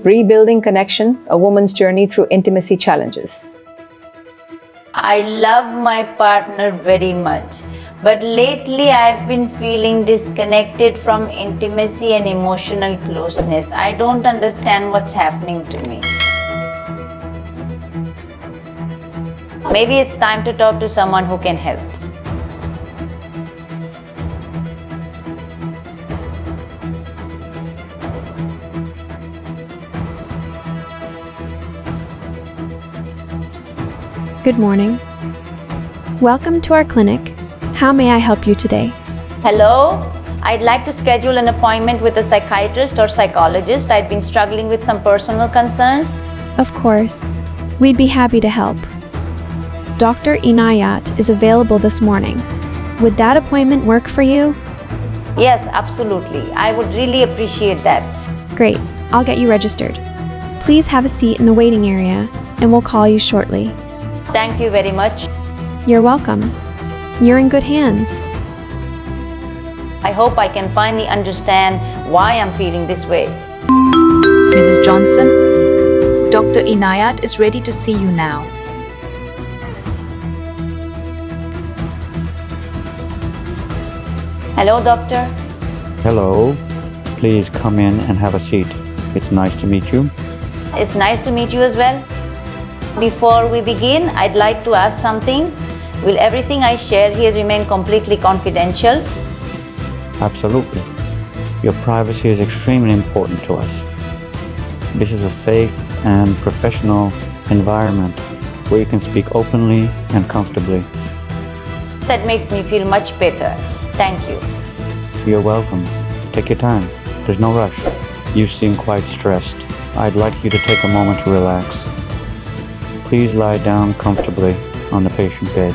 Rebuilding Connection, a woman's journey through intimacy challenges. I love my partner very much, but lately I've been feeling disconnected from intimacy and emotional closeness. I don't understand what's happening to me. Maybe it's time to talk to someone who can help. Good morning. Welcome to our clinic. How may I help you today? Hello? I'd like to schedule an appointment with a psychiatrist or psychologist. I've been struggling with some personal concerns. Of course. We'd be happy to help. Dr. Inayat is available this morning. Would that appointment work for you? Yes, absolutely. I would really appreciate that. Great. I'll get you registered. Please have a seat in the waiting area, and we'll call you shortly. Thank you very much. You're welcome. You're in good hands. I hope I can finally understand why I'm feeling this way. Mrs. Johnson, Dr. Inayat is ready to see you now. Hello, doctor. Hello. Please come in and have a seat. It's nice to meet you. It's nice to meet you as well. Before we begin, I'd like to ask something. Will everything I share here remain completely confidential? Absolutely. Your privacy is extremely important to us. This is a safe and professional environment where you can speak openly and comfortably. That makes me feel much better. Thank you. You're welcome. Take your time. There's no rush. You seem quite stressed. I'd like you to take a moment to relax. Please lie down comfortably on the patient bed.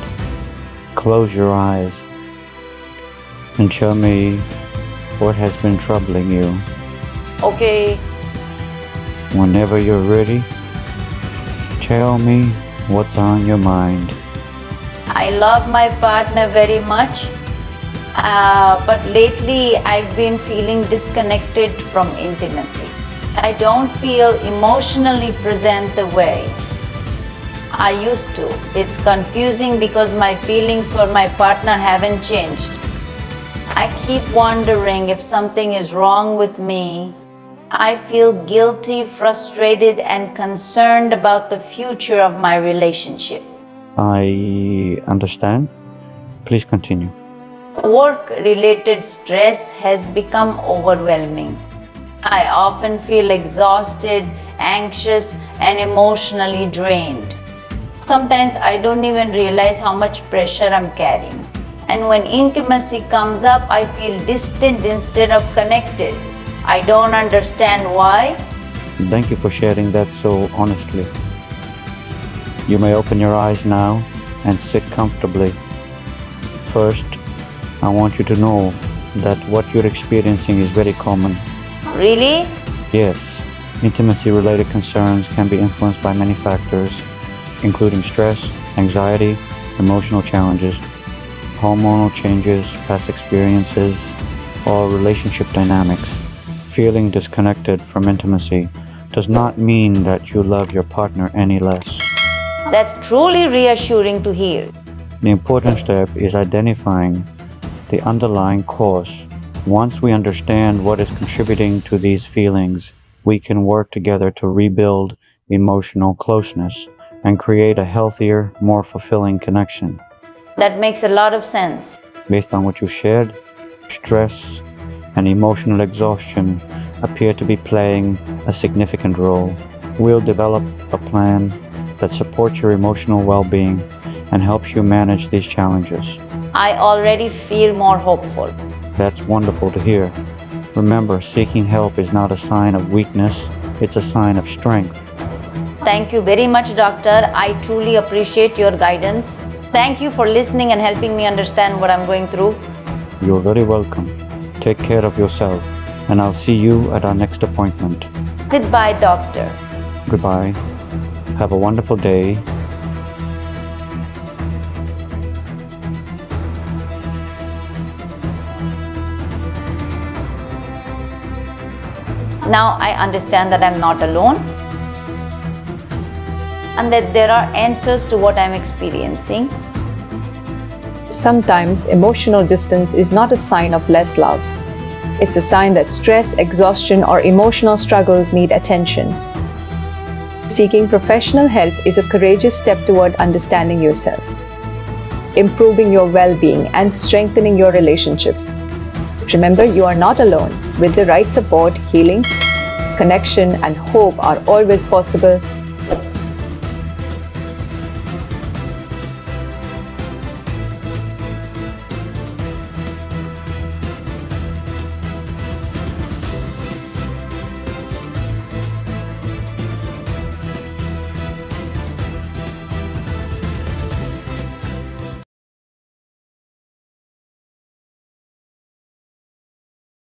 Close your eyes and tell me what has been troubling you. Okay. Whenever you're ready, tell me what's on your mind. I love my partner very much, but lately I've been feeling disconnected from intimacy. I don't feel emotionally present the way I used to. It's confusing because my feelings for my partner haven't changed. I keep wondering if something is wrong with me. I feel guilty, frustrated, and concerned about the future of my relationship. I understand. Please continue. Work-related stress has become overwhelming. I often feel exhausted, anxious, and emotionally drained. Sometimes I don't even realize how much pressure I'm carrying. And when intimacy comes up, I feel distant instead of connected. I don't understand why. Thank you for sharing that so honestly. You may open your eyes now and sit comfortably. First, I want you to know that what you're experiencing is very common. Really? Yes, intimacy-related concerns can be influenced by many factors, including stress, anxiety, emotional challenges, hormonal changes, past experiences, or relationship dynamics. Feeling disconnected from intimacy does not mean that you love your partner any less. That's truly reassuring to hear. The important step is identifying the underlying cause. Once we understand what is contributing to these feelings, we can work together to rebuild emotional closeness and create a healthier, more fulfilling connection. That makes a lot of sense. Based on what you shared, stress and emotional exhaustion appear to be playing a significant role. We'll develop a plan that supports your emotional well-being and helps you manage these challenges. I already feel more hopeful. That's wonderful to hear. Remember, seeking help is not a sign of weakness, it's a sign of strength. Thank you very much, doctor. I truly appreciate your guidance. Thank you for listening and helping me understand what I'm going through. You're very welcome. Take care of yourself, and I'll see you at our next appointment. Goodbye, doctor. Goodbye. Have a wonderful day. Now I understand that I'm not alone and that there are answers to what I'm experiencing. Sometimes emotional distance is not a sign of less love. It's a sign that stress, exhaustion, or emotional struggles need attention. Seeking professional help is a courageous step toward understanding yourself, improving your well-being, and strengthening your relationships. Remember, you are not alone. With the right support, healing, connection, and hope are always possible.